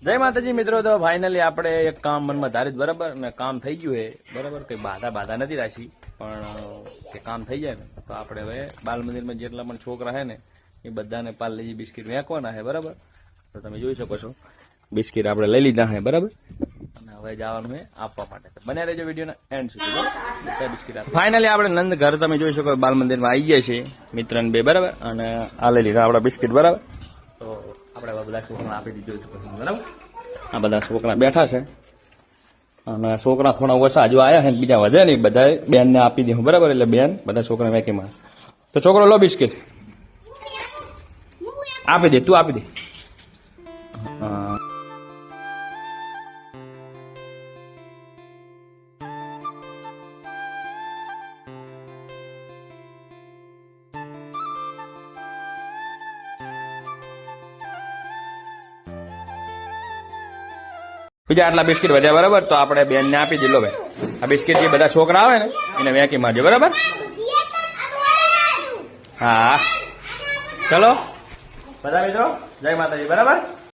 જય માતાજી મિત્રો, તો ફાઇનલી આપણે એક કામ મનમાં ધારિત બરાબર ને કામ થઈ ગયું છે બરાબર. કઈ બાધા નથી રાખી, પણ કે કામ થઈ જાય ને તો આપણે હવે બાલ મંદિરમાં જેટલા પણ છોકરા છે ને એ બધાને પાર્લેજી બિસ્કિટ વેચવાના છે બરાબર. તો તમે જોઈ શકો છો બિસ્કિટ આપણે લઈ લીધા છે બરાબર, અને હવે જવાનું છે આપવા માટે. બને રહેજો વિડીયોના એન્ડ સુધી. બિસ્કિટ ફાઇનલી આપણે નંદ ઘર તમે જોઈ શકો બાલ મંદિરમાં આવી ગયા છે મિત્ર બે બરાબર, અને આ લઈ લીધા આપણા બિસ્કિટ બરાબર. તો આપણે બધા છોકરા આપી દીધું છે બરાબર. આ બધા છોકરા બેઠા છે અને છોકરા થોડા ઓછા હજુ આવ્યા છે, બીજા વધે નહીં. બધા બેન ને આપી દઉં બરાબર, એટલે બેન બધા છોકરા વેકીમાં. તો છોકરો લો બિસ્કિટ આપી દે, તું આપી દે. બીજા આટલા બિસ્કિટ વધ્યા બરાબર, તો આપણે બેન ને આપી દીધો ભાઈ. આ બિસ્કિટ જે બધા છોકરા આવે ને એને વેકી મારજો બરાબર. હા ચલો બધા મિત્રો, જય માતાજી બરાબર.